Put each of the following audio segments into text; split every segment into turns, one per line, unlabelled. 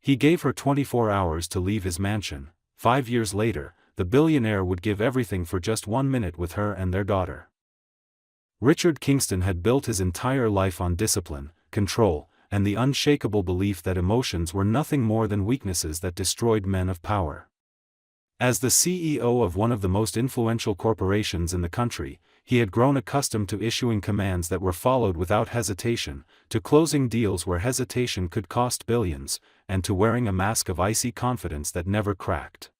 He gave her 24 hours to leave his mansion. 5 years later, the billionaire would give everything for just 1 minute with her and their daughter. Richard Kingston had built his entire life on discipline, control, and the unshakable belief that emotions were nothing more than weaknesses that destroyed men of power. As the CEO of one of the most influential corporations in the country, he had grown accustomed to issuing commands that were followed without hesitation, to closing deals where hesitation could cost billions, and to wearing a mask of icy confidence that never cracked.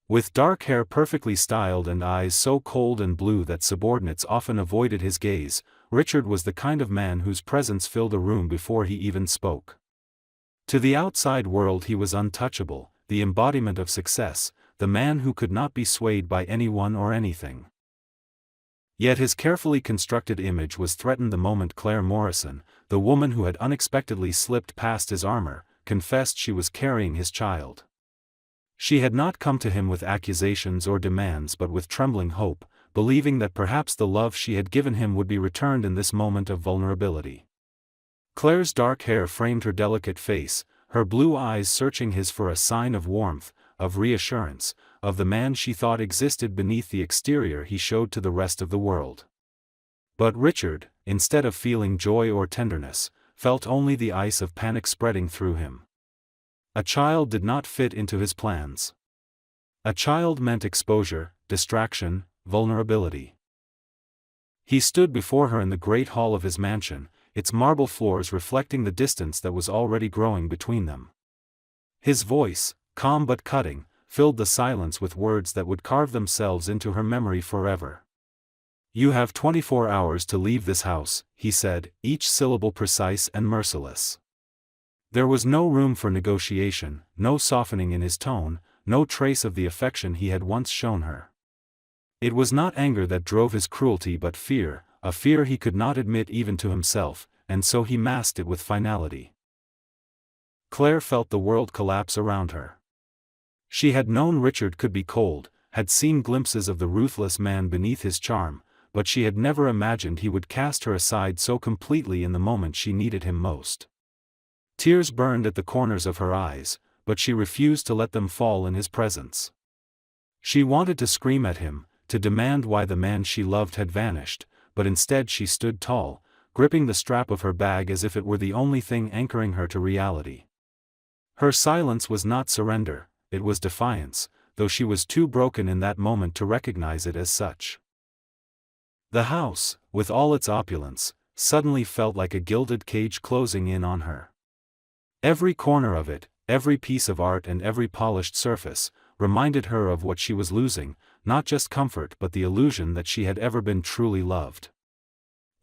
With dark hair perfectly styled and eyes so cold and blue that subordinates often avoided his gaze, Richard was the kind of man whose presence filled a room before he even spoke. To the outside world he was untouchable, the embodiment of success, the man who could not be swayed by anyone or anything. Yet his carefully constructed image was threatened the moment Claire Morrison, the woman who had unexpectedly slipped past his armor, confessed she was carrying his child. She had not come to him with accusations or demands but with trembling hope, believing that perhaps the love she had given him would be returned in this moment of vulnerability. Claire's dark hair framed her delicate face, her blue eyes searching his for a sign of warmth, of reassurance, of the man she thought existed beneath the exterior he showed to the rest of the world. But Richard, instead of feeling joy or tenderness, felt only the ice of panic spreading through him. A child did not fit into his plans. A child meant exposure, distraction, vulnerability. He stood before her in the great hall of his mansion, its marble floors reflecting the distance that was already growing between them. His voice, calm but cutting, filled the silence with words that would carve themselves into her memory forever. "You have 24 hours to leave this house," he said, each syllable precise and merciless. There was no room for negotiation, no softening in his tone, no trace of the affection he had once shown her. It was not anger that drove his cruelty but fear, a fear he could not admit even to himself, and so he masked it with finality. Claire felt the world collapse around her. She had known Richard could be cold, had seen glimpses of the ruthless man beneath his charm, but she had never imagined he would cast her aside so completely in the moment she needed him most. Tears burned at the corners of her eyes, but she refused to let them fall in his presence. She wanted to scream at him, to demand why the man she loved had vanished, but instead she stood tall, gripping the strap of her bag as if it were the only thing anchoring her to reality. Her silence was not surrender, it was defiance, though she was too broken in that moment to recognize it as such. The house, with all its opulence, suddenly felt like a gilded cage closing in on her. Every corner of it, every piece of art and every polished surface, reminded her of what she was losing, not just comfort but the illusion that she had ever been truly loved.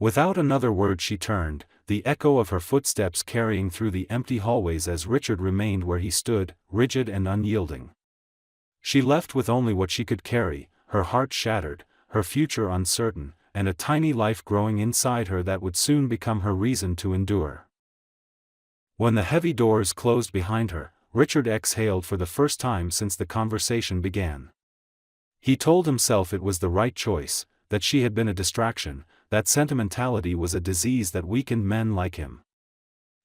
Without another word she turned, the echo of her footsteps carrying through the empty hallways as Richard remained where he stood, rigid and unyielding. She left with only what she could carry, her heart shattered, her future uncertain, and a tiny life growing inside her that would soon become her reason to endure. When the heavy doors closed behind her, Richard exhaled for the first time since the conversation began. He told himself it was the right choice, that she had been a distraction, that sentimentality was a disease that weakened men like him.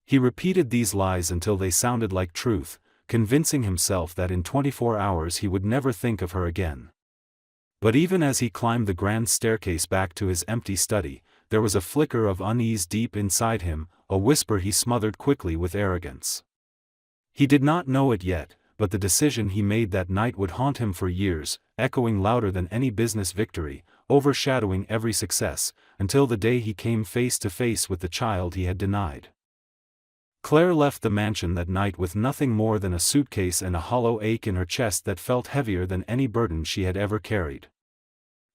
He repeated these lies until they sounded like truth, convincing himself that in 24 hours he would never think of her again. But even as he climbed the grand staircase back to his empty study, there was a flicker of unease deep inside him, a whisper he smothered quickly with arrogance. He did not know it yet, but the decision he made that night would haunt him for years, echoing louder than any business victory, overshadowing every success, until the day he came face to face with the child he had denied. Claire left the mansion that night with nothing more than a suitcase and a hollow ache in her chest that felt heavier than any burden she had ever carried.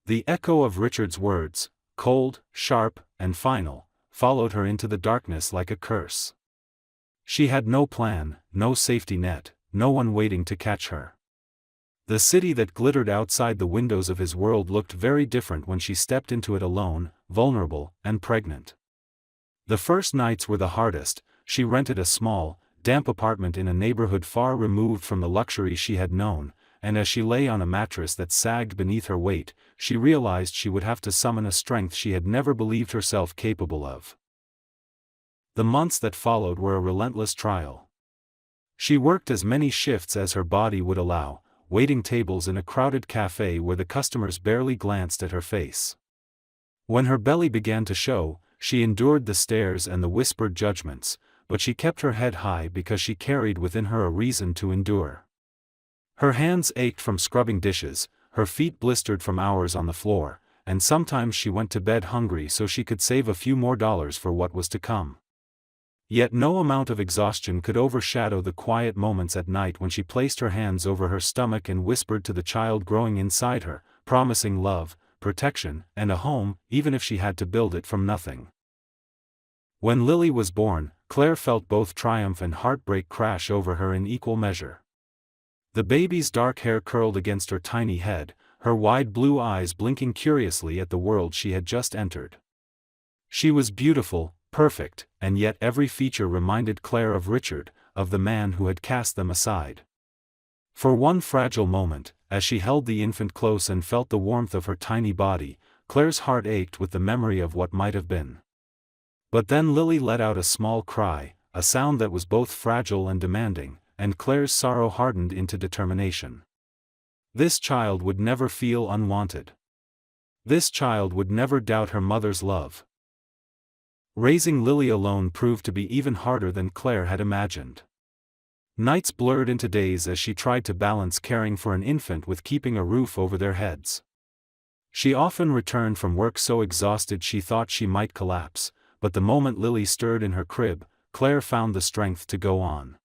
The echo of Richard's words, cold, sharp, and final, followed her into the darkness like a curse. She had no plan, no safety net, no one waiting to catch her. The city that glittered outside the windows of his world looked very different when she stepped into it alone, vulnerable, and pregnant. The first nights were the hardest. She rented a small, damp apartment in a neighborhood far removed from the luxury she had known, and as she lay on a mattress that sagged beneath her weight, she realized she would have to summon a strength she had never believed herself capable of. The months that followed were a relentless trial. She worked as many shifts as her body would allow, waiting tables in a crowded cafe where the customers barely glanced at her face. When her belly began to show, she endured the stares and the whispered judgments, but she kept her head high because she carried within her a reason to endure. Her hands ached from scrubbing dishes, her feet blistered from hours on the floor, and sometimes she went to bed hungry so she could save a few more dollars for what was to come. Yet no amount of exhaustion could overshadow the quiet moments at night when she placed her hands over her stomach and whispered to the child growing inside her, promising love, protection, and a home, even if she had to build it from nothing. When Lily was born, Claire felt both triumph and heartbreak crash over her in equal measure. The baby's dark hair curled against her tiny head, her wide blue eyes blinking curiously at the world she had just entered. She was beautiful, perfect, and yet every feature reminded Claire of Richard, of the man who had cast them aside. For one fragile moment, as she held the infant close and felt the warmth of her tiny body, Claire's heart ached with the memory of what might have been. But then Lily let out a small cry, a sound that was both fragile and demanding, and Claire's sorrow hardened into determination. This child would never feel unwanted. This child would never doubt her mother's love. Raising Lily alone proved to be even harder than Claire had imagined. Nights blurred into days as she tried to balance caring for an infant with keeping a roof over their heads. She often returned from work so exhausted she thought she might collapse, but the moment Lily stirred in her crib, Claire found the strength to go on.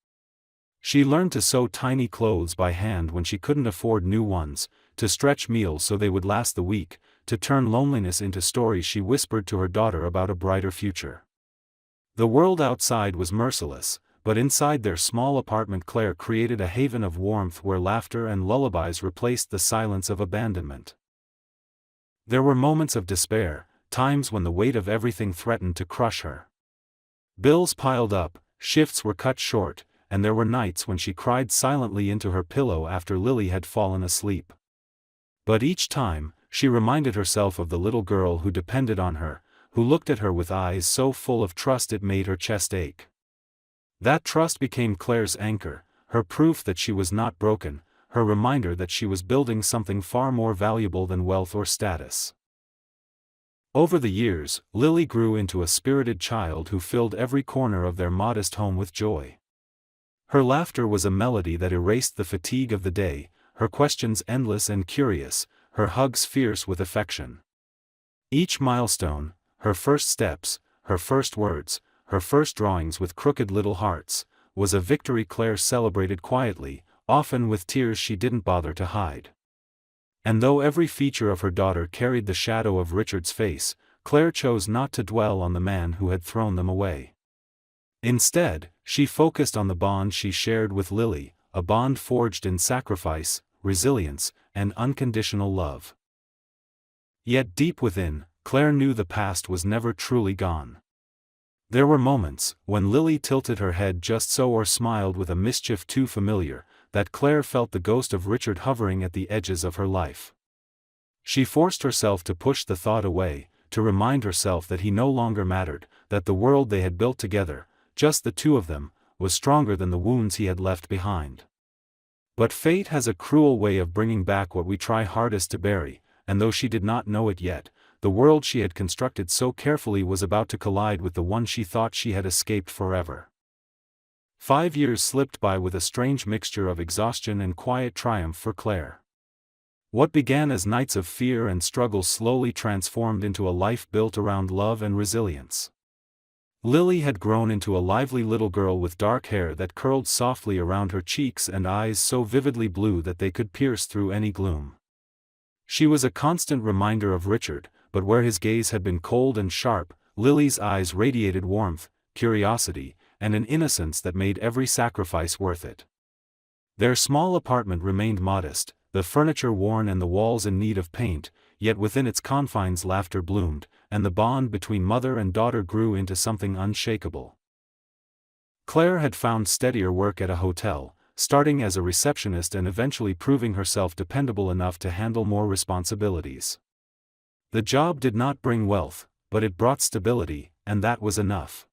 She learned to sew tiny clothes by hand when she couldn't afford new ones, to stretch meals so they would last the week, to turn loneliness into stories she whispered to her daughter about a brighter future. The world outside was merciless, but inside their small apartment Claire created a haven of warmth where laughter and lullabies replaced the silence of abandonment. There were moments of despair, times when the weight of everything threatened to crush her. Bills piled up, shifts were cut short, and there were nights when she cried silently into her pillow after Lily had fallen asleep. But each time, she reminded herself of the little girl who depended on her, who looked at her with eyes so full of trust it made her chest ache. That trust became Claire's anchor, her proof that she was not broken, her reminder that she was building something far more valuable than wealth or status. Over the years, Lily grew into a spirited child who filled every corner of their modest home with joy. Her laughter was a melody that erased the fatigue of the day, her questions endless and curious, her hugs fierce with affection. Each milestone, her first steps, her first words, her first drawings with crooked little hearts, was a victory Claire celebrated quietly, often with tears she didn't bother to hide. And though every feature of her daughter carried the shadow of Richard's face, Claire chose not to dwell on the man who had thrown them away. Instead, she focused on the bond she shared with Lily, a bond forged in sacrifice, resilience, and unconditional love. Yet deep within, Claire knew the past was never truly gone. There were moments, when Lily tilted her head just so or smiled with a mischief too familiar, that Claire felt the ghost of Richard hovering at the edges of her life. She forced herself to push the thought away, to remind herself that he no longer mattered, that the world they had built together, just the two of them, was stronger than the wounds he had left behind. But fate has a cruel way of bringing back what we try hardest to bury, and though she did not know it yet, the world she had constructed so carefully was about to collide with the one she thought she had escaped forever. 5 years slipped by with a strange mixture of exhaustion and quiet triumph for Claire. What began as nights of fear and struggle slowly transformed into a life built around love and resilience. Lily had grown into a lively little girl with dark hair that curled softly around her cheeks and eyes so vividly blue that they could pierce through any gloom. She was a constant reminder of Richard, but where his gaze had been cold and sharp, Lily's eyes radiated warmth, curiosity, and an innocence that made every sacrifice worth it. Their small apartment remained modest, the furniture worn and the walls in need of paint, yet within its confines laughter bloomed, and the bond between mother and daughter grew into something unshakable. Claire had found steadier work at a hotel, starting as a receptionist and eventually proving herself dependable enough to handle more responsibilities. The job did not bring wealth, but it brought stability, and that was enough.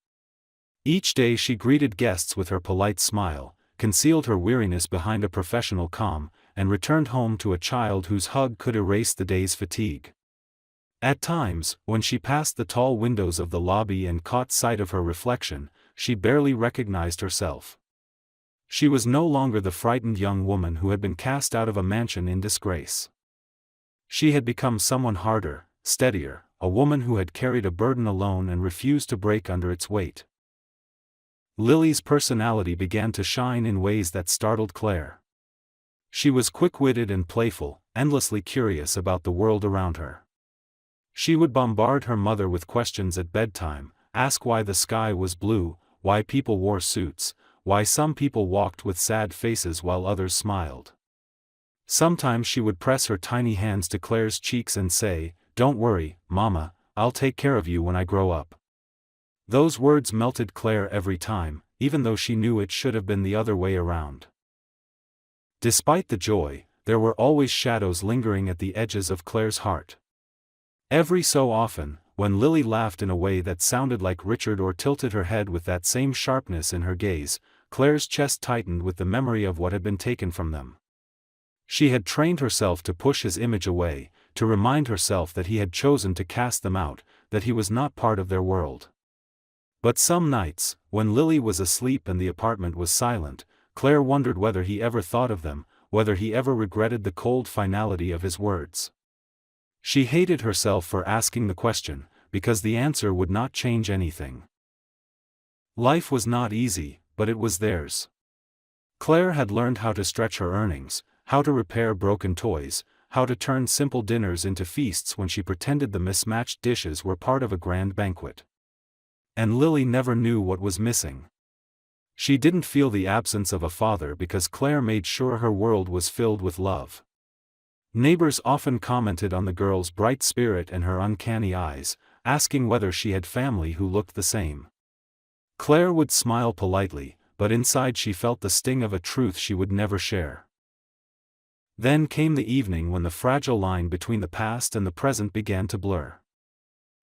Each day she greeted guests with her polite smile, concealed her weariness behind a professional calm, and returned home to a child whose hug could erase the day's fatigue. At times, when she passed the tall windows of the lobby and caught sight of her reflection, she barely recognized herself. She was no longer the frightened young woman who had been cast out of a mansion in disgrace. She had become someone harder, steadier, a woman who had carried a burden alone and refused to break under its weight. Lily's personality began to shine in ways that startled Claire. She was quick-witted and playful, endlessly curious about the world around her. She would bombard her mother with questions at bedtime, ask why the sky was blue, why people wore suits, why some people walked with sad faces while others smiled. Sometimes she would press her tiny hands to Claire's cheeks and say, "Don't worry, Mama, I'll take care of you when I grow up." Those words melted Claire every time, even though she knew it should have been the other way around. Despite the joy, there were always shadows lingering at the edges of Claire's heart. Every so often, when Lily laughed in a way that sounded like Richard or tilted her head with that same sharpness in her gaze, Claire's chest tightened with the memory of what had been taken from them. She had trained herself to push his image away, to remind herself that he had chosen to cast them out, that he was not part of their world. But some nights, when Lily was asleep and the apartment was silent, Claire wondered whether he ever thought of them, whether he ever regretted the cold finality of his words. She hated herself for asking the question, because the answer would not change anything. Life was not easy, but it was theirs. Claire had learned how to stretch her earnings, how to repair broken toys, how to turn simple dinners into feasts when she pretended the mismatched dishes were part of a grand banquet. And Lily never knew what was missing. She didn't feel the absence of a father because Claire made sure her world was filled with love. Neighbors often commented on the girl's bright spirit and her uncanny eyes, asking whether she had family who looked the same. Claire would smile politely, but inside she felt the sting of a truth she would never share. Then came the evening when the fragile line between the past and the present began to blur.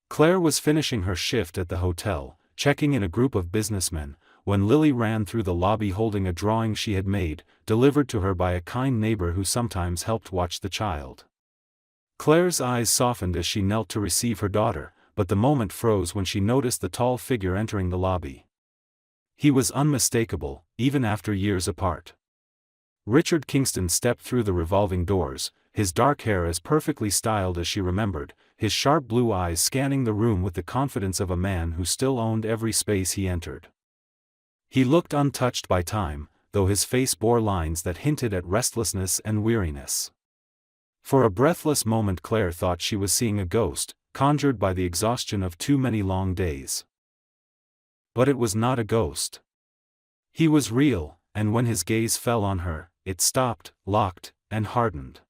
Claire was finishing her shift at the hotel, checking in a group of businessmen, when Lily ran through the lobby holding a drawing she had made, delivered to her by a kind neighbor who sometimes helped watch the child. Claire's eyes softened as she knelt to receive her daughter, but the moment froze when she noticed the tall figure entering the lobby. He was unmistakable, even after years apart. Richard Kingston stepped through the revolving doors, his dark hair as perfectly styled as she remembered, his sharp blue eyes scanning the room with the confidence of a man who still owned every space he entered. He looked untouched by time, though his face bore lines that hinted at restlessness and weariness. For a breathless moment Claire thought she was seeing a ghost, conjured by the exhaustion of too many long days. But it was not a ghost. He was real, and when his gaze fell on her, it stopped, locked, and hardened.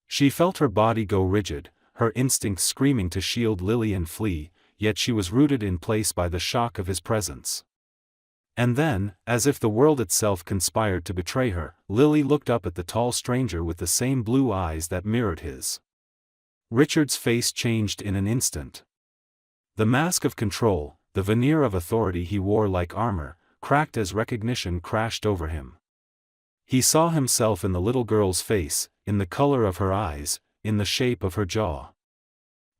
She felt her body go rigid, her instincts screaming to shield Lily and flee, yet she was rooted in place by the shock of his presence. And then, as if the world itself conspired to betray her, Lily looked up at the tall stranger with the same blue eyes that mirrored his. Richard's face changed in an instant. The mask of control, the veneer of authority he wore like armor, cracked as recognition crashed over him. He saw himself in the little girl's face, in the color of her eyes, in the shape of her jaw.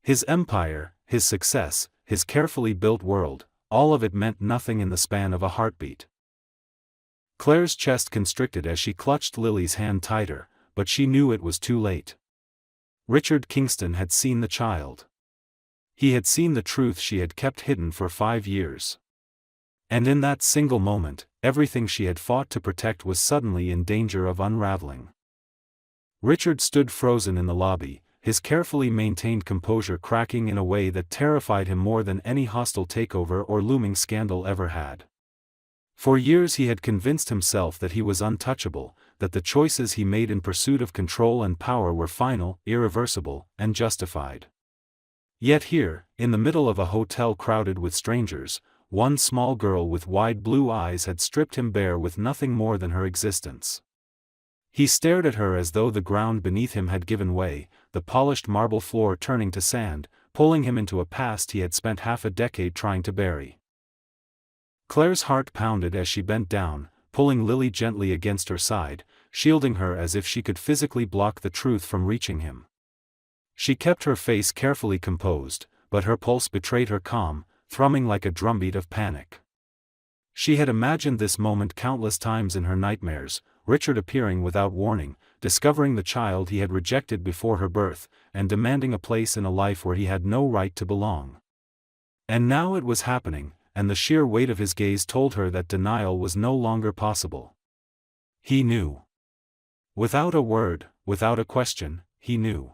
His empire, his success, his carefully built world, all of it meant nothing in the span of a heartbeat. Claire's chest constricted as she clutched Lily's hand tighter, but she knew it was too late. Richard Kingston had seen the child. He had seen the truth she had kept hidden for 5 years. And in that single moment, everything she had fought to protect was suddenly in danger of unraveling. Richard stood frozen in the lobby, his carefully maintained composure cracking in a way that terrified him more than any hostile takeover or looming scandal ever had. For years he had convinced himself that he was untouchable, that the choices he made in pursuit of control and power were final, irreversible, and justified. Yet here, in the middle of a hotel crowded with strangers, one small girl with wide blue eyes had stripped him bare with nothing more than her existence. He stared at her as though the ground beneath him had given way, the polished marble floor turning to sand, pulling him into a past he had spent half a decade trying to bury. Claire's heart pounded as she bent down, pulling Lily gently against her side, shielding her as if she could physically block the truth from reaching him. She kept her face carefully composed, but her pulse betrayed her calm, thrumming like a drumbeat of panic. She had imagined this moment countless times in her nightmares, Richard appearing without warning, discovering the child he had rejected before her birth, and demanding a place in a life where he had no right to belong. And now it was happening, and the sheer weight of his gaze told her that denial was no longer possible. He knew. Without a word, without a question, he knew.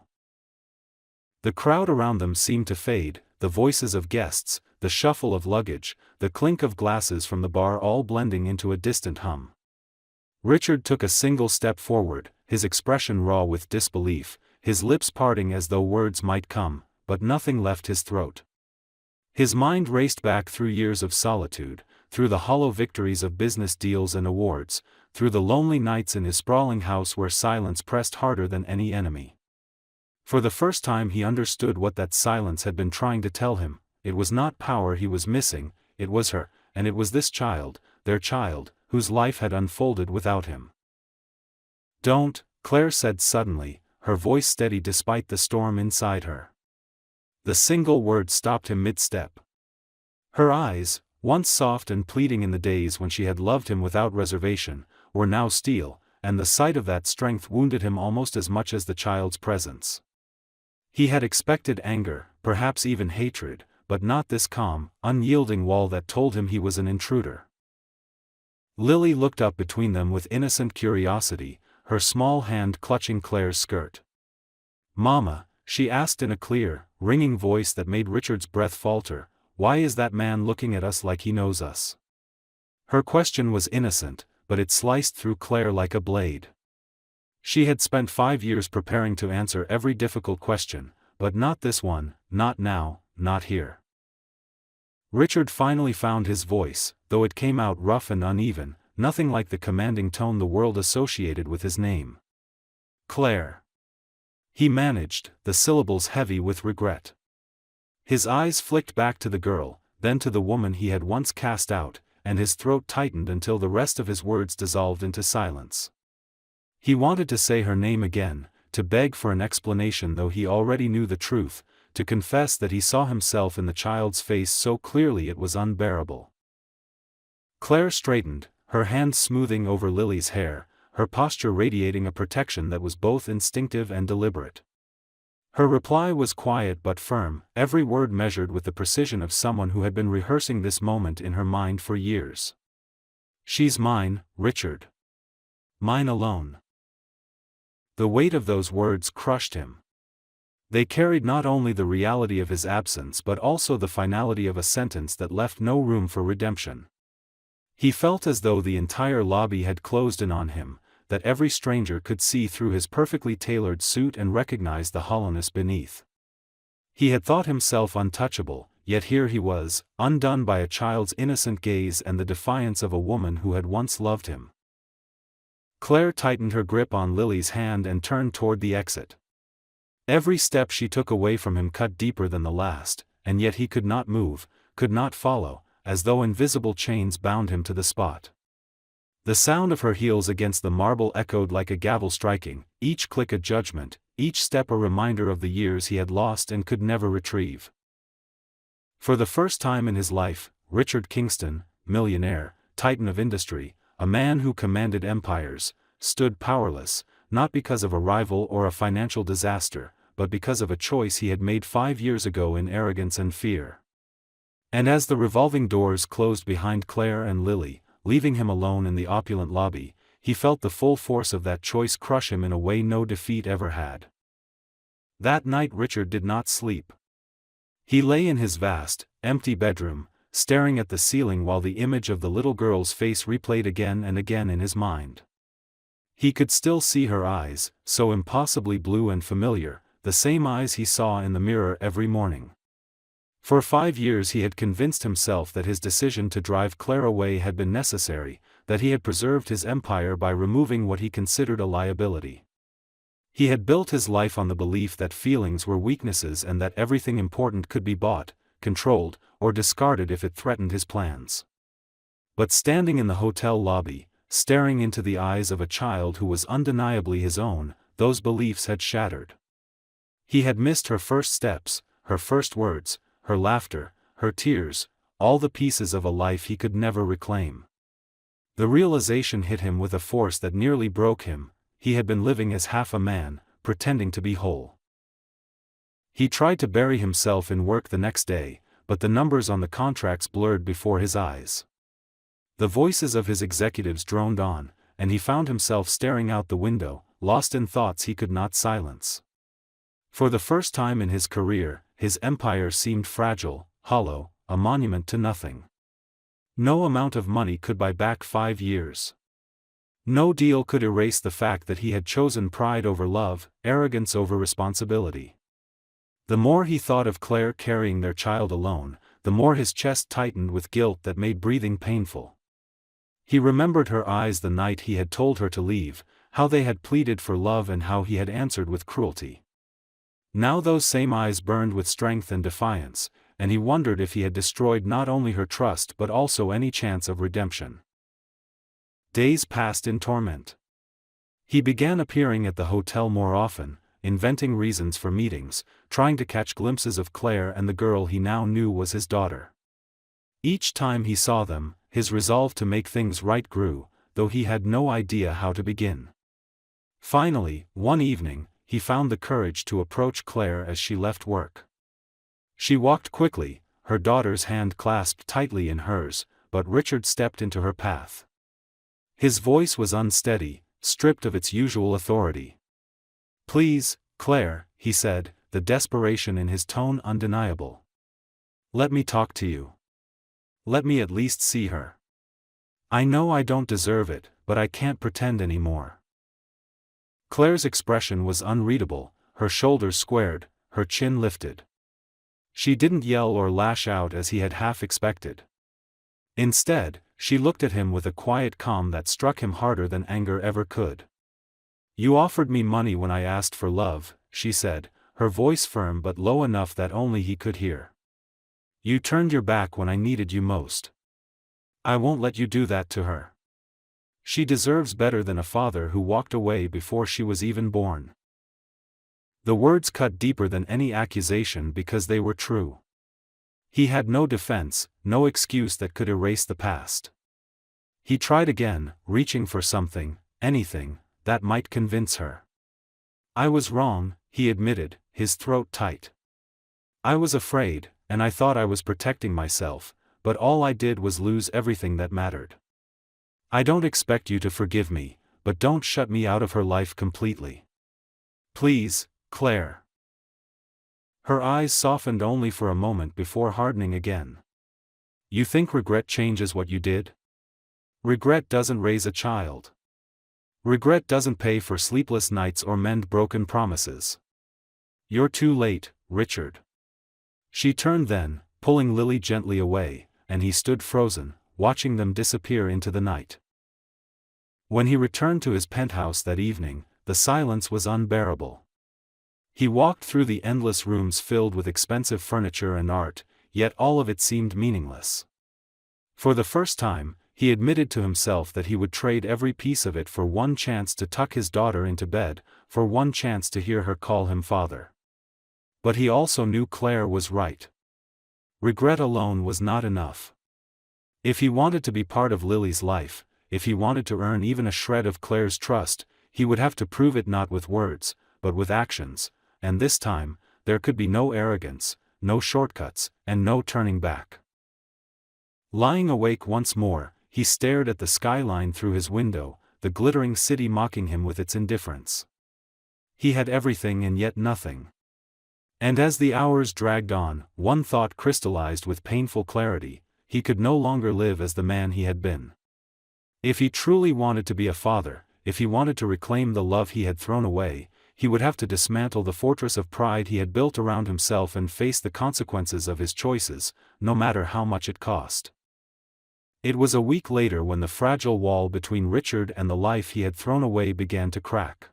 The crowd around them seemed to fade, the voices of guests, the shuffle of luggage, the clink of glasses from the bar all blending into a distant hum. Richard took a single step forward, his expression raw with disbelief, his lips parting as though words might come, but nothing left his throat. His mind raced back through years of solitude, through the hollow victories of business deals and awards, through the lonely nights in his sprawling house where silence pressed harder than any enemy. For the first time he understood what that silence had been trying to tell him. It was not power he was missing, it was her, and it was this child, their child, whose life had unfolded without him. "Don't," Claire said suddenly, her voice steady despite the storm inside her. The single word stopped him mid-step. Her eyes, once soft and pleading in the days when she had loved him without reservation, were now steel, and the sight of that strength wounded him almost as much as the child's presence. He had expected anger, perhaps even hatred, but not this calm, unyielding wall that told him he was an intruder. Lily looked up between them with innocent curiosity, her small hand clutching Claire's skirt. "Mama," she asked in a clear, ringing voice that made Richard's breath falter, "why is that man looking at us like he knows us?" Her question was innocent, but it sliced through Claire like a blade. She had spent 5 years preparing to answer every difficult question, but not this one, not now, not here. Richard finally found his voice, though it came out rough and uneven, nothing like the commanding tone the world associated with his name. "Claire." He managed, the syllables heavy with regret. His eyes flicked back to the girl, then to the woman he had once cast out, and his throat tightened until the rest of his words dissolved into silence. He wanted to say her name again, to beg for an explanation though he already knew the truth, to confess that he saw himself in the child's face so clearly it was unbearable. Claire straightened, her hand smoothing over Lily's hair, her posture radiating a protection that was both instinctive and deliberate. Her reply was quiet but firm, every word measured with the precision of someone who had been rehearsing this moment in her mind for years. "She's mine, Richard. Mine alone." The weight of those words crushed him. They carried not only the reality of his absence but also the finality of a sentence that left no room for redemption. He felt as though the entire lobby had closed in on him, that every stranger could see through his perfectly tailored suit and recognize the hollowness beneath. He had thought himself untouchable, yet here he was, undone by a child's innocent gaze and the defiance of a woman who had once loved him. Claire tightened her grip on Lily's hand and turned toward the exit. Every step she took away from him cut deeper than the last, and yet he could not move, could not follow, as though invisible chains bound him to the spot. The sound of her heels against the marble echoed like a gavel striking, each click a judgment, each step a reminder of the years he had lost and could never retrieve. For the first time in his life, Richard Kingston, millionaire, titan of industry, a man who commanded empires, stood powerless, not because of a rival or a financial disaster, but because of a choice he had made 5 years ago in arrogance and fear. And as the revolving doors closed behind Claire and Lily, leaving him alone in the opulent lobby, he felt the full force of that choice crush him in a way no defeat ever had. That night Richard did not sleep. He lay in his vast, empty bedroom, staring at the ceiling while the image of the little girl's face replayed again and again in his mind. He could still see her eyes, so impossibly blue and familiar, the same eyes he saw in the mirror every morning. For 5 years he had convinced himself that his decision to drive Claire away had been necessary, that he had preserved his empire by removing what he considered a liability. He had built his life on the belief that feelings were weaknesses and that everything important could be bought, controlled, or discarded if it threatened his plans. But standing in the hotel lobby, staring into the eyes of a child who was undeniably his own. Those beliefs had shattered. He had missed her first steps, her first words, her laughter, her tears, all the pieces of a life he could never reclaim. The realization hit him with a force that nearly broke him. He had been living as half a man, pretending to be whole. He tried to bury himself in work the next day, but the numbers on the contracts blurred before his eyes. The voices of his executives droned on, and he found himself staring out the window, lost in thoughts he could not silence. For the first time in his career, his empire seemed fragile, hollow, a monument to nothing. No amount of money could buy back 5 years. No deal could erase the fact that he had chosen pride over love, arrogance over responsibility. The more he thought of Claire carrying their child alone, the more his chest tightened with guilt that made breathing painful. He remembered her eyes the night he had told her to leave, how they had pleaded for love and how he had answered with cruelty. Now those same eyes burned with strength and defiance, and he wondered if he had destroyed not only her trust but also any chance of redemption. Days passed in torment. He began appearing at the hotel more often, inventing reasons for meetings, trying to catch glimpses of Claire and the girl he now knew was his daughter. Each time he saw them, his resolve to make things right grew, though he had no idea how to begin. Finally, one evening, he found the courage to approach Claire as she left work. She walked quickly, her daughter's hand clasped tightly in hers, but Richard stepped into her path. His voice was unsteady, stripped of its usual authority. "Please, Claire," he said, the desperation in his tone undeniable. "Let me talk to you. Let me at least see her. I know I don't deserve it, but I can't pretend anymore." Claire's expression was unreadable, her shoulders squared, her chin lifted. She didn't yell or lash out as he had half expected. Instead, she looked at him with a quiet calm that struck him harder than anger ever could. "You offered me money when I asked for love," she said, her voice firm but low enough that only he could hear. "You turned your back when I needed you most. I won't let you do that to her. She deserves better than a father who walked away before she was even born." The words cut deeper than any accusation because they were true. He had no defense, no excuse that could erase the past. He tried again, reaching for something, anything, that might convince her. "I was wrong," he admitted, his throat tight. "I was afraid, and I thought I was protecting myself, but all I did was lose everything that mattered. I don't expect you to forgive me, but don't shut me out of her life completely. Please, Claire." Her eyes softened only for a moment before hardening again. "You think regret changes what you did? Regret doesn't raise a child. Regret doesn't pay for sleepless nights or mend broken promises. You're too late, Richard." She turned then, pulling Lily gently away, and he stood frozen, watching them disappear into the night. When he returned to his penthouse that evening, the silence was unbearable. He walked through the endless rooms filled with expensive furniture and art, yet all of it seemed meaningless. For the first time, he admitted to himself that he would trade every piece of it for one chance to tuck his daughter into bed, for one chance to hear her call him father. But he also knew Claire was right. Regret alone was not enough. If he wanted to be part of Lily's life, if he wanted to earn even a shred of Claire's trust, he would have to prove it not with words, but with actions, and this time, there could be no arrogance, no shortcuts, and no turning back. Lying awake once more, he stared at the skyline through his window, the glittering city mocking him with its indifference. He had everything and yet nothing. And as the hours dragged on, one thought crystallized with painful clarity: he could no longer live as the man he had been. If he truly wanted to be a father, if he wanted to reclaim the love he had thrown away, he would have to dismantle the fortress of pride he had built around himself and face the consequences of his choices, no matter how much it cost. It was a week later when the fragile wall between Richard and the life he had thrown away began to crack.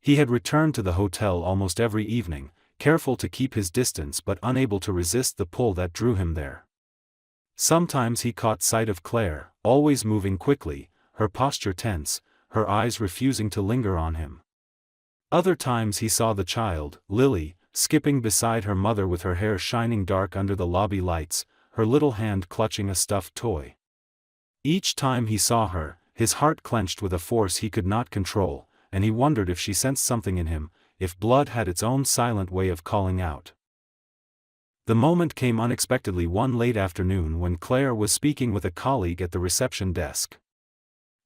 He had returned to the hotel almost every evening, careful to keep his distance but unable to resist the pull that drew him there. Sometimes he caught sight of Claire, always moving quickly, her posture tense, her eyes refusing to linger on him. Other times he saw the child, Lily, skipping beside her mother with her hair shining dark under the lobby lights, her little hand clutching a stuffed toy. Each time he saw her, his heart clenched with a force he could not control, and he wondered if she sensed something in him, if blood had its own silent way of calling out. The moment came unexpectedly one late afternoon when Claire was speaking with a colleague at the reception desk.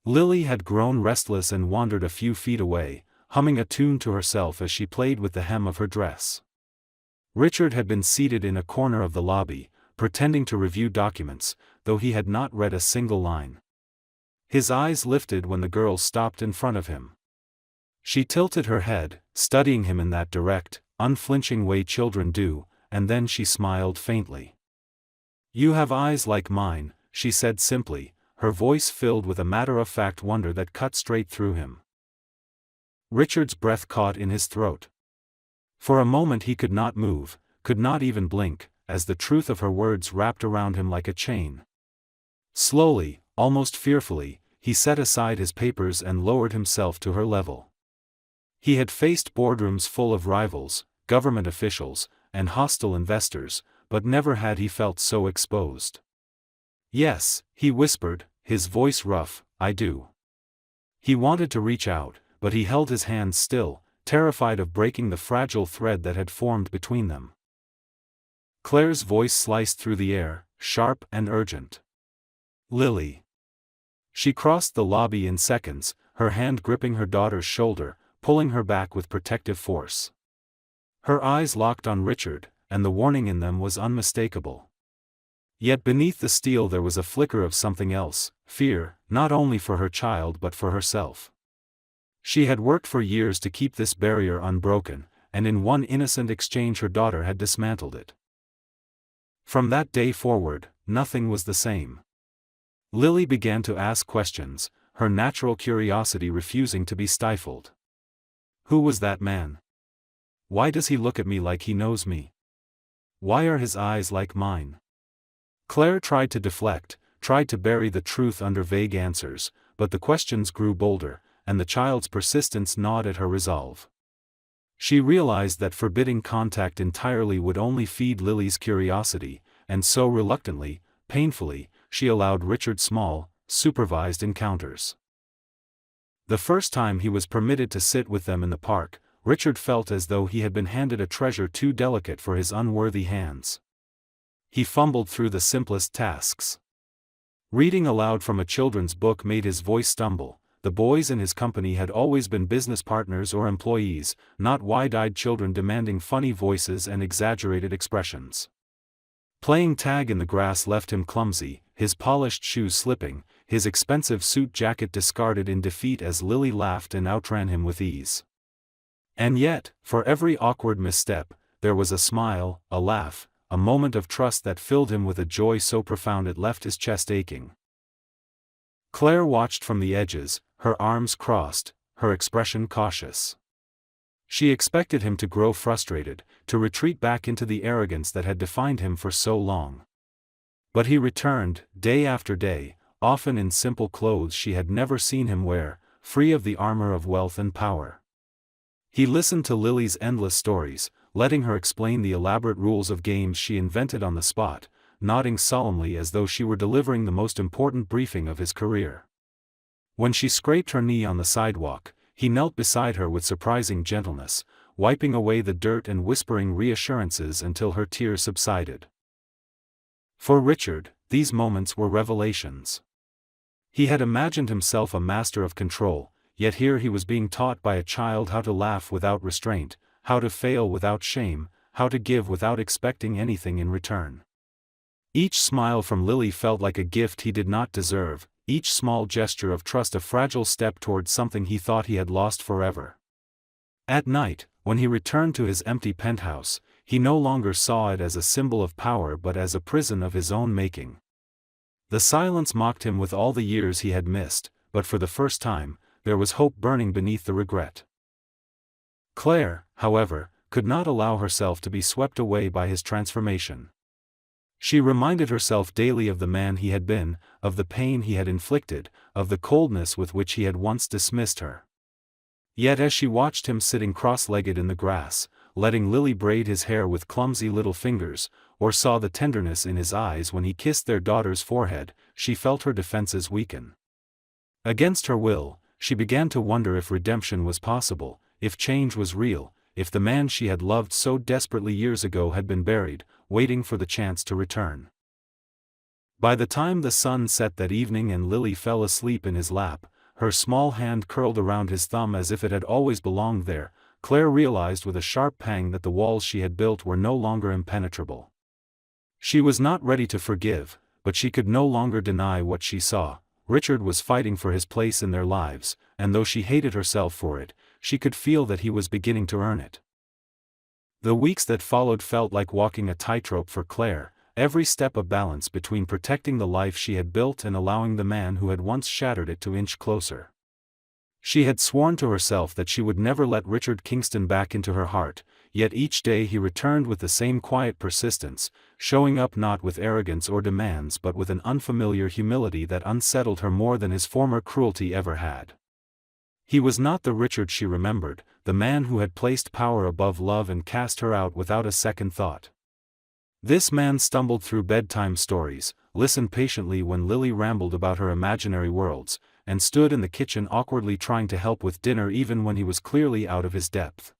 Lily had grown restless and wandered a few feet away, humming a tune to herself as she played with the hem of her dress. Richard had been seated in a corner of the lobby, pretending to review documents, though he had not read a single line. His eyes lifted when the girl stopped in front of him. She tilted her head, studying him in that direct, unflinching way children do, and then she smiled faintly. "You have eyes like mine," she said simply, her voice filled with a matter-of-fact wonder that cut straight through him. Richard's breath caught in his throat. For a moment he could not move, could not even blink, as the truth of her words wrapped around him like a chain. Slowly, almost fearfully, he set aside his papers and lowered himself to her level. He had faced boardrooms full of rivals, government officials, and hostile investors, but never had he felt so exposed. "Yes," he whispered, his voice rough, "I do." He wanted to reach out, but he held his hands still, terrified of breaking the fragile thread that had formed between them. Claire's voice sliced through the air, sharp and urgent. "Lily." She crossed the lobby in seconds, her hand gripping her daughter's shoulder, pulling her back with protective force. Her eyes locked on Richard, and the warning in them was unmistakable. Yet beneath the steel there was a flicker of something else, fear, not only for her child but for herself. She had worked for years to keep this barrier unbroken, and in one innocent exchange her daughter had dismantled it. From that day forward, nothing was the same. Lily began to ask questions, her natural curiosity refusing to be stifled. Who was that man? Why does he look at me like he knows me? Why are his eyes like mine? Claire tried to deflect, tried to bury the truth under vague answers, but the questions grew bolder, and the child's persistence gnawed at her resolve. She realized that forbidding contact entirely would only feed Lily's curiosity, and so reluctantly, painfully, she allowed Richard small, supervised encounters. The first time he was permitted to sit with them in the park, Richard felt as though he had been handed a treasure too delicate for his unworthy hands. He fumbled through the simplest tasks. Reading aloud from a children's book made his voice stumble. The boys in his company had always been business partners or employees, not wide-eyed children demanding funny voices and exaggerated expressions. Playing tag in the grass left him clumsy, his polished shoes slipping, his expensive suit jacket discarded in defeat as Lily laughed and outran him with ease. And yet, for every awkward misstep, there was a smile, a laugh, a moment of trust that filled him with a joy so profound it left his chest aching. Claire watched from the edges, her arms crossed, her expression cautious. She expected him to grow frustrated, to retreat back into the arrogance that had defined him for so long. But he returned, day after day, often in simple clothes she had never seen him wear, free of the armor of wealth and power. He listened to Lily's endless stories, letting her explain the elaborate rules of games she invented on the spot, nodding solemnly as though she were delivering the most important briefing of his career. When she scraped her knee on the sidewalk, he knelt beside her with surprising gentleness, wiping away the dirt and whispering reassurances until her tears subsided. For Richard, these moments were revelations. He had imagined himself a master of control, yet here he was being taught by a child how to laugh without restraint, how to fail without shame, how to give without expecting anything in return. Each smile from Lily felt like a gift he did not deserve, each small gesture of trust a fragile step towards something he thought he had lost forever. At night, when he returned to his empty penthouse, he no longer saw it as a symbol of power but as a prison of his own making. The silence mocked him with all the years he had missed, but for the first time, there was hope burning beneath the regret. Claire, however, could not allow herself to be swept away by his transformation. She reminded herself daily of the man he had been, of the pain he had inflicted, of the coldness with which he had once dismissed her. Yet as she watched him sitting cross-legged in the grass, letting Lily braid his hair with clumsy little fingers, or saw the tenderness in his eyes when he kissed their daughter's forehead, she felt her defenses weaken. Against her will, she began to wonder if redemption was possible, if change was real, if the man she had loved so desperately years ago had been buried, waiting for the chance to return. By the time the sun set that evening and Lily fell asleep in his lap, her small hand curled around his thumb as if it had always belonged there, Claire realized with a sharp pang that the walls she had built were no longer impenetrable. She was not ready to forgive, but she could no longer deny what she saw. Richard was fighting for his place in their lives, and though she hated herself for it, she could feel that he was beginning to earn it. The weeks that followed felt like walking a tightrope for Claire, every step a balance between protecting the life she had built and allowing the man who had once shattered it to inch closer. She had sworn to herself that she would never let Richard Kingston back into her heart, yet each day he returned with the same quiet persistence, showing up not with arrogance or demands but with an unfamiliar humility that unsettled her more than his former cruelty ever had. He was not the Richard she remembered, the man who had placed power above love and cast her out without a second thought. This man stumbled through bedtime stories, listened patiently when Lily rambled about her imaginary worlds, and stood in the kitchen awkwardly trying to help with dinner even when he was clearly out of his depth.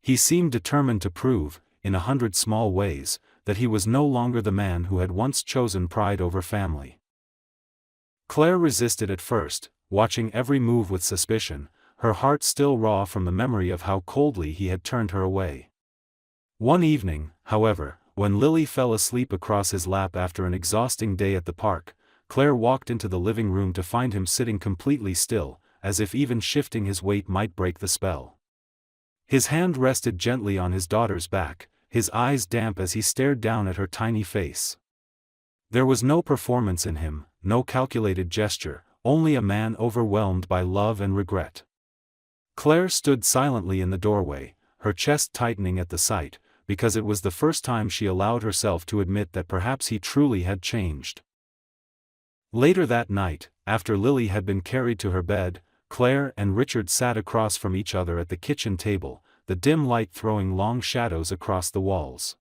He seemed determined to prove, in 100 small ways, that he was no longer the man who had once chosen pride over family. Claire resisted at first, watching every move with suspicion, her heart still raw from the memory of how coldly he had turned her away. One evening, however, when Lily fell asleep across his lap after an exhausting day at the park, Claire walked into the living room to find him sitting completely still, as if even shifting his weight might break the spell. His hand rested gently on his daughter's back, his eyes damp as he stared down at her tiny face. There was no performance in him, no calculated gesture, only a man overwhelmed by love and regret. Claire stood silently in the doorway, her chest tightening at the sight, because it was the first time she allowed herself to admit that perhaps he truly had changed. Later that night, after Lily had been carried to her bed, Claire and Richard sat across from each other at the kitchen table, the dim light throwing long shadows across the walls.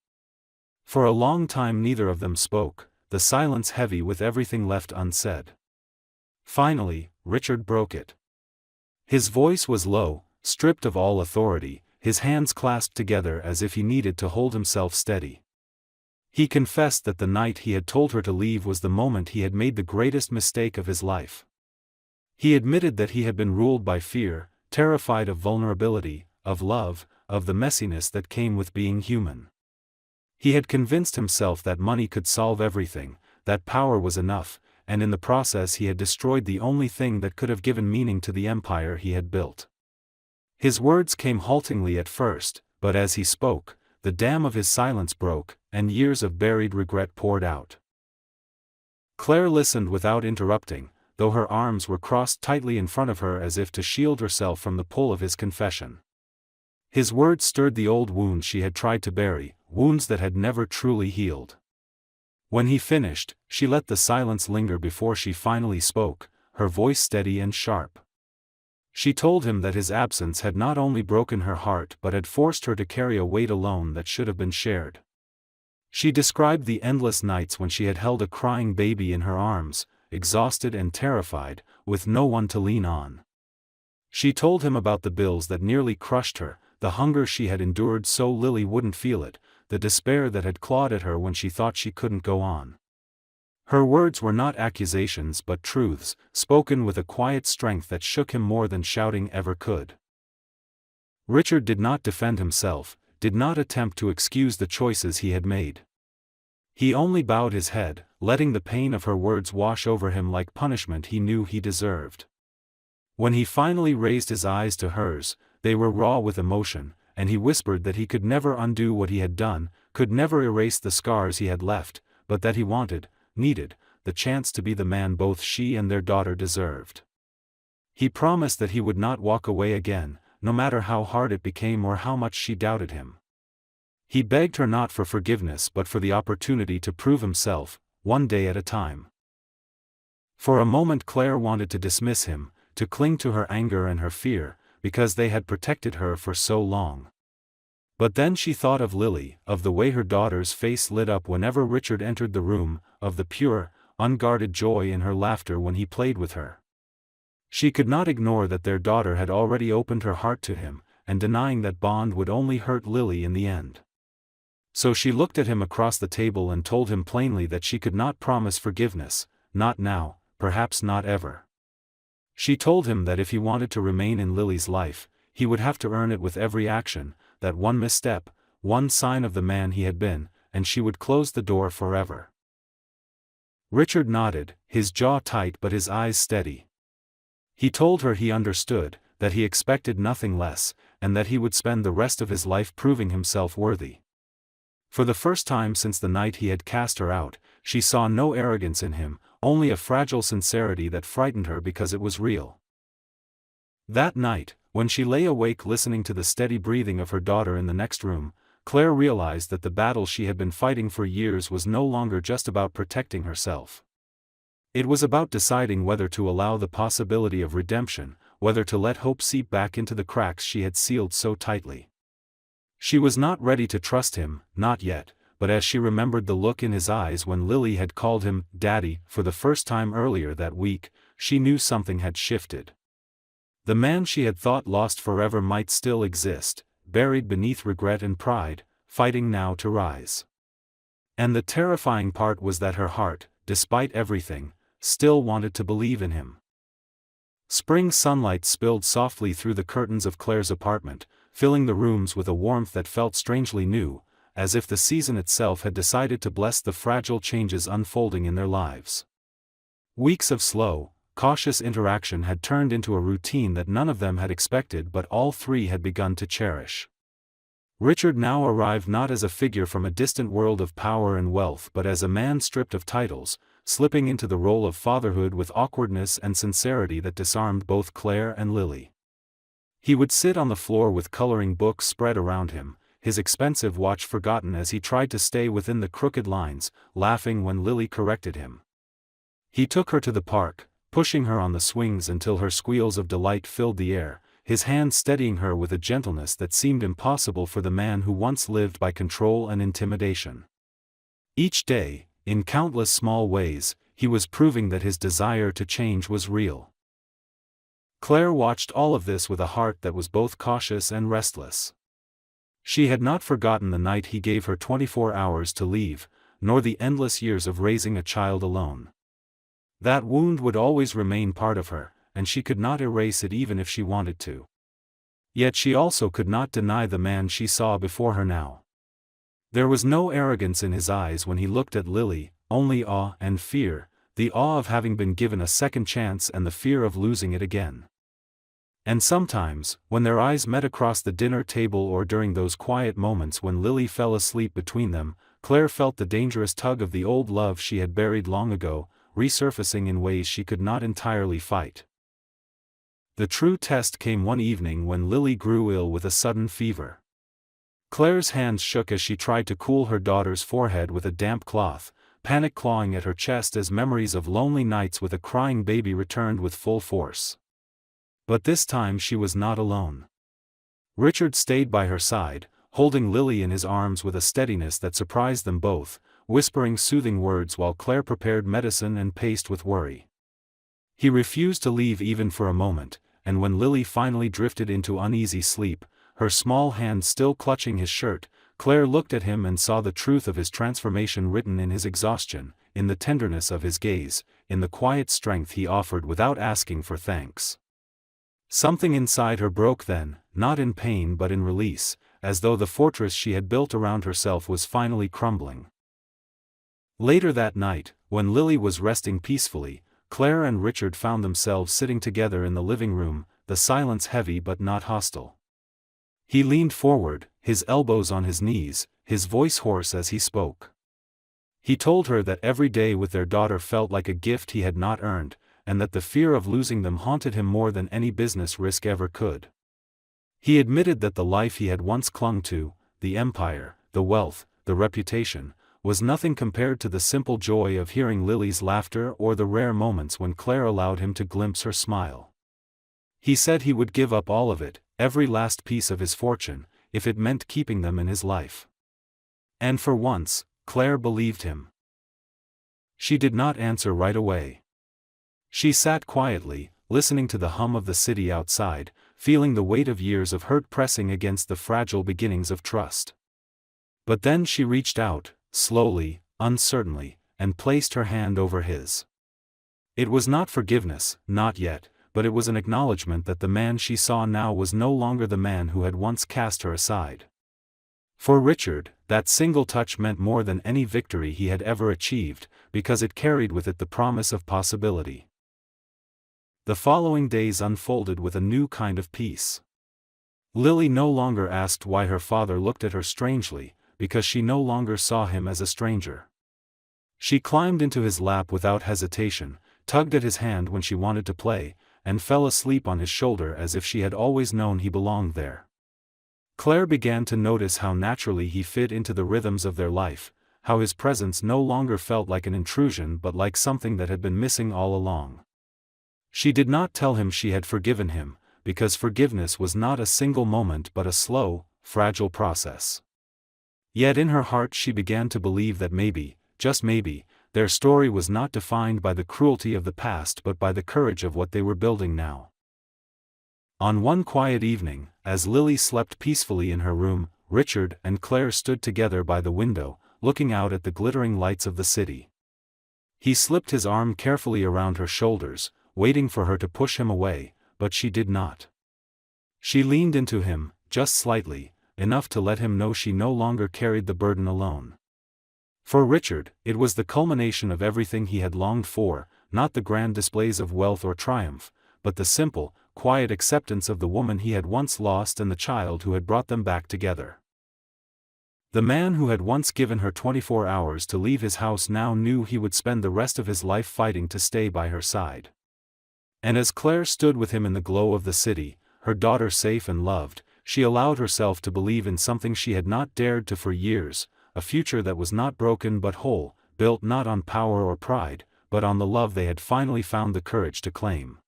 For a long time neither of them spoke, the silence heavy with everything left unsaid. Finally, Richard broke it. His voice was low, stripped of all authority, his hands clasped together as if he needed to hold himself steady. He confessed that the night he had told her to leave was the moment he had made the greatest mistake of his life. He admitted that he had been ruled by fear, terrified of vulnerability, of love, of the messiness that came with being human. He had convinced himself that money could solve everything, that power was enough, and in the process he had destroyed the only thing that could have given meaning to the empire he had built. His words came haltingly at first, but as he spoke, the dam of his silence broke, and years of buried regret poured out. Claire listened without interrupting, though her arms were crossed tightly in front of her as if to shield herself from the pull of his confession. His words stirred the old wounds she had tried to bury, wounds that had never truly healed. When he finished, she let the silence linger before she finally spoke, her voice steady and sharp. She told him that his absence had not only broken her heart but had forced her to carry a weight alone that should have been shared. She described the endless nights when she had held a crying baby in her arms, exhausted and terrified, with no one to lean on. She told him about the bills that nearly crushed her, the hunger she had endured so Lily wouldn't feel it, the despair that had clawed at her when she thought she couldn't go on. Her words were not accusations but truths, spoken with a quiet strength that shook him more than shouting ever could. Richard did not defend himself, did not attempt to excuse the choices he had made. He only bowed his head, letting the pain of her words wash over him like punishment he knew he deserved. When he finally raised his eyes to hers, they were raw with emotion, and he whispered that he could never undo what he had done, could never erase the scars he had left, but that he needed, the chance to be the man both she and their daughter deserved. He promised that he would not walk away again, no matter how hard it became or how much she doubted him. He begged her not for forgiveness but for the opportunity to prove himself, one day at a time. For a moment Claire wanted to dismiss him, to cling to her anger and her fear, because they had protected her for so long. But then she thought of Lily, of the way her daughter's face lit up whenever Richard entered the room, of the pure, unguarded joy in her laughter when he played with her. She could not ignore that their daughter had already opened her heart to him, and denying that bond would only hurt Lily in the end. So she looked at him across the table and told him plainly that she could not promise forgiveness, not now, perhaps not ever. She told him that if he wanted to remain in Lily's life, he would have to earn it with every action, that one misstep, one sign of the man he had been, and she would close the door forever. Richard nodded, his jaw tight but his eyes steady. He told her he understood, that he expected nothing less, and that he would spend the rest of his life proving himself worthy. For the first time since the night he had cast her out, she saw no arrogance in him, only a fragile sincerity that frightened her because it was real. That night, when she lay awake listening to the steady breathing of her daughter in the next room, Claire realized that the battle she had been fighting for years was no longer just about protecting herself. It was about deciding whether to allow the possibility of redemption, whether to let hope seep back into the cracks she had sealed so tightly. She was not ready to trust him, not yet, but as she remembered the look in his eyes when Lily had called him "Daddy" for the first time earlier that week, she knew something had shifted. The man she had thought lost forever might still exist, buried beneath regret and pride, fighting now to rise. And the terrifying part was that her heart, despite everything, still wanted to believe in him. Spring sunlight spilled softly through the curtains of Claire's apartment, filling the rooms with a warmth that felt strangely new, as if the season itself had decided to bless the fragile changes unfolding in their lives. Weeks of slow, cautious interaction had turned into a routine that none of them had expected but all three had begun to cherish. Richard now arrived not as a figure from a distant world of power and wealth but as a man stripped of titles, slipping into the role of fatherhood with awkwardness and sincerity that disarmed both Claire and Lily. He would sit on the floor with coloring books spread around him, his expensive watch forgotten as he tried to stay within the crooked lines, laughing when Lily corrected him. He took her to the park, pushing her on the swings until her squeals of delight filled the air, his hand steadying her with a gentleness that seemed impossible for the man who once lived by control and intimidation. Each day, in countless small ways, he was proving that his desire to change was real. Claire watched all of this with a heart that was both cautious and restless. She had not forgotten the night he gave her 24 hours to leave, nor the endless years of raising a child alone. That wound would always remain part of her, and she could not erase it even if she wanted to. Yet she also could not deny the man she saw before her now. There was no arrogance in his eyes when he looked at Lily, only awe and fear, the awe of having been given a second chance and the fear of losing it again. And sometimes, when their eyes met across the dinner table or during those quiet moments when Lily fell asleep between them, Claire felt the dangerous tug of the old love she had buried long ago, resurfacing in ways she could not entirely fight. The true test came one evening when Lily grew ill with a sudden fever. Claire's hands shook as she tried to cool her daughter's forehead with a damp cloth, panic clawing at her chest as memories of lonely nights with a crying baby returned with full force. But this time she was not alone. Richard stayed by her side, holding Lily in his arms with a steadiness that surprised them both, whispering soothing words while Claire prepared medicine and paced with worry. He refused to leave even for a moment, and when Lily finally drifted into uneasy sleep, her small hand still clutching his shirt, Claire looked at him and saw the truth of his transformation written in his exhaustion, in the tenderness of his gaze, in the quiet strength he offered without asking for thanks. Something inside her broke then, not in pain but in release, as though the fortress she had built around herself was finally crumbling. Later that night, when Lily was resting peacefully, Claire and Richard found themselves sitting together in the living room, the silence heavy but not hostile. He leaned forward, his elbows on his knees, his voice hoarse as he spoke. He told her that every day with their daughter felt like a gift he had not earned, and that the fear of losing them haunted him more than any business risk ever could. He admitted that the life he had once clung to, the empire, the wealth, the reputation, was nothing compared to the simple joy of hearing Lily's laughter or the rare moments when Claire allowed him to glimpse her smile. He said he would give up all of it, every last piece of his fortune, if it meant keeping them in his life. And for once, Claire believed him. She did not answer right away. She sat quietly, listening to the hum of the city outside, feeling the weight of years of hurt pressing against the fragile beginnings of trust. But then she reached out, slowly, uncertainly, and placed her hand over his. It was not forgiveness, not yet, but it was an acknowledgement that the man she saw now was no longer the man who had once cast her aside. For Richard, that single touch meant more than any victory he had ever achieved, because it carried with it the promise of possibility. The following days unfolded with a new kind of peace. Lily no longer asked why her father looked at her strangely, because she no longer saw him as a stranger. She climbed into his lap without hesitation, tugged at his hand when she wanted to play, and fell asleep on his shoulder as if she had always known he belonged there. Claire began to notice how naturally he fit into the rhythms of their life, how his presence no longer felt like an intrusion but like something that had been missing all along. She did not tell him she had forgiven him, because forgiveness was not a single moment but a slow, fragile process. Yet in her heart she began to believe that maybe, just maybe, their story was not defined by the cruelty of the past but by the courage of what they were building now. On one quiet evening, as Lily slept peacefully in her room, Richard and Claire stood together by the window, looking out at the glittering lights of the city. He slipped his arm carefully around her shoulders, waiting for her to push him away, but she did not. She leaned into him, just slightly, enough to let him know she no longer carried the burden alone. For Richard, it was the culmination of everything he had longed for, not the grand displays of wealth or triumph, but the simple, quiet acceptance of the woman he had once lost and the child who had brought them back together. The man who had once given her 24 hours to leave his house now knew he would spend the rest of his life fighting to stay by her side. And as Claire stood with him in the glow of the city, her daughter safe and loved, she allowed herself to believe in something she had not dared to for years, a future that was not broken but whole, built not on power or pride, but on the love they had finally found the courage to claim.